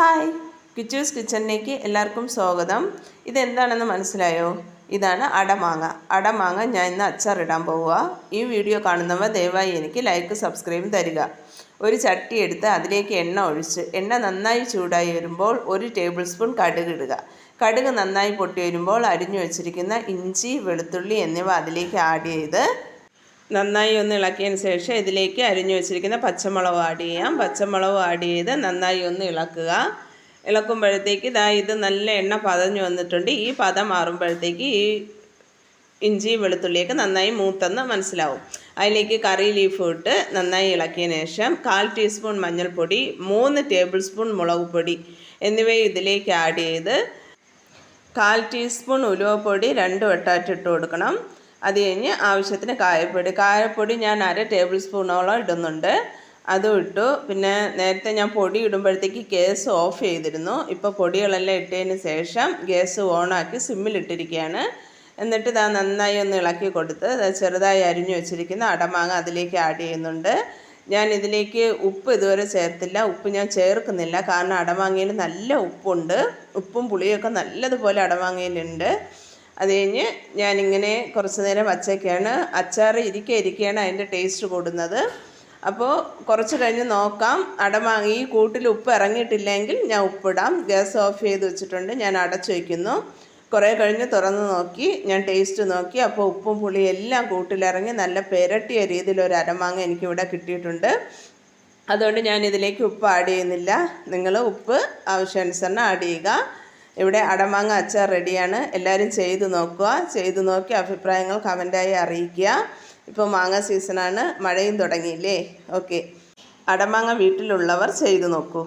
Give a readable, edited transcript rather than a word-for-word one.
Hi, Kichus കിച്ചണിലേക്ക് എല്ലാവർക്കും സ്വാഗതം. ഇതെന്താണെന്ന് മനസ്സിലായോ? ഇതാണ് അടമാങ്ങ. അടമാങ്ങ ഞാൻ ഇന്ന് അച്ചാറിടാൻ പോവുക. ഈ വീഡിയോ കാണുന്നവർ ദയവായി എനിക്ക് ലൈക്ക് സബ്സ്ക്രൈബ് തരിക. ഒരു ചട്ടി എടുത്ത് അതിലേക്ക് എണ്ണ ഒഴിച്ച് എണ്ണ നന്നായി ചൂടായി വരുമ്പോൾ 1 ടേബിൾ സ്പൂൺ കടുക് ഇടുക. കടുക് നന്നായി പൊട്ടി വരുമ്പോൾ അരിഞ്ഞു വെച്ചിരിക്കുന്ന ഇഞ്ചി, വെളുത്തുള്ളി എന്നിവ അതിലേക്ക് ആഡ് ചെയ്ത് നന്നായി ഒന്ന് ഇളക്കിയതിന് ശേഷം ഇതിലേക്ക് അരിഞ്ഞു വെച്ചിരിക്കുന്ന പച്ചമുളക് ആഡ് ചെയ്യാം. പച്ചമുളക് ആഡ് ചെയ്ത് നന്നായി ഒന്ന് ഇളക്കുക. ഇളക്കുമ്പോഴത്തേക്ക് ഇത് നല്ല എണ്ണ പതഞ്ഞു വന്നിട്ടുണ്ട്. ഈ പദം മാറുമ്പോഴത്തേക്ക് ഈ ഇഞ്ചി വെളുത്തുള്ളിയൊക്കെ നന്നായി മൂത്തെന്ന് മനസ്സിലാവും. അതിലേക്ക് കറി ലീഫ് ഇട്ട് നന്നായി ഇളക്കിയതിന് ശേഷം 1/4 ടീസ്പൂൺ മഞ്ഞൾപ്പൊടി, 3 ടേബിൾ സ്പൂൺ മുളക് പൊടി എന്നിവയും ഇതിലേക്ക് ആഡ് ചെയ്ത് 1/4 ടീസ്പൂൺ ഉലുവപ്പൊടി 2 വട്ടമായിട്ട് ഇട്ട് കൊടുക്കണം. അത് കഴിഞ്ഞ് ആവശ്യത്തിന് കായപ്പൊടി ഞാൻ 1/2 ടേബിൾ സ്പൂണോളം ഇടുന്നുണ്ട്. അതും ഇട്ടു. പിന്നെ നേരത്തെ ഞാൻ പൊടി ഇടുമ്പോഴത്തേക്ക് ഗ്യാസ് ഓഫ് ചെയ്തിരുന്നു. ഇപ്പോൾ പൊടികളെല്ലാം ഇട്ടതിന് ശേഷം ഗ്യാസ് ഓണാക്കി സിമ്മിലിട്ടിരിക്കുകയാണ്. എന്നിട്ട് നന്നായി ഒന്ന് ഇളക്കി കൊടുത്ത് ചെറുതായി അരിഞ്ഞു വെച്ചിരിക്കുന്ന അടമാങ്ങ അതിലേക്ക് ആഡ് ചെയ്യുന്നുണ്ട്. ഞാൻ ഇതിലേക്ക് ഉപ്പ് ഇതുവരെ ചേർത്തില്ല. ഉപ്പ് ഞാൻ ചേർക്കുന്നില്ല, കാരണം അടമാങ്ങയിൽ നല്ല ഉപ്പുണ്ട്. ഉപ്പും പുളിയൊക്കെ നല്ലതുപോലെ അടമാങ്ങയിലുണ്ട്. അത് കഴിഞ്ഞ് ഞാനിങ്ങനെ കുറച്ച് നേരം വച്ചേക്കാണ്. അച്ചാർ ഇരിക്കുകയാണ് അതിൻ്റെ ടേസ്റ്റ് കൂടുന്നത്. അപ്പോൾ കുറച്ച് കഴിഞ്ഞ് നോക്കാം. അടമാങ്ങ ഈ കൂട്ടിൽ ഉപ്പ് ഇറങ്ങിയിട്ടില്ലെങ്കിൽ ഞാൻ ഉപ്പിടാം. ഗ്യാസ് ഓഫ് ചെയ്ത് വെച്ചിട്ടുണ്ട്. ഞാൻ അടച്ചു വയ്ക്കുന്നു. കുറേ കഴിഞ്ഞ് തുറന്ന് നോക്കി, ഞാൻ ടേസ്റ്റ് നോക്കി. അപ്പോൾ ഉപ്പും പുളിയും എല്ലാം കൂട്ടിലിറങ്ങി നല്ല പെരട്ടിയ രീതിയിലൊരു അടമാങ്ങ എനിക്കിവിടെ കിട്ടിയിട്ടുണ്ട്. അതുകൊണ്ട് ഞാൻ ഇതിലേക്ക് ഉപ്പ് ആഡ് ചെയ്യുന്നില്ല. നിങ്ങൾ ഉപ്പ് ആവശ്യാനുസരണം ആഡ് ചെയ്യുക. ഇവിടെ അടമാങ്ങ അച്ചാർ റെഡിയാണ്. എല്ലാവരും ചെയ്തു നോക്കുക. ചെയ്തു നോക്കി അഭിപ്രായങ്ങൾ കമൻറ്റായി അറിയിക്കുക. ഇപ്പോൾ മാങ്ങ സീസണാണ്, മഴയും തുടങ്ങിയില്ലേ. ഓക്കെ, അടമാങ്ങ വീട്ടിലുള്ളവർ ചെയ്തു നോക്കൂ.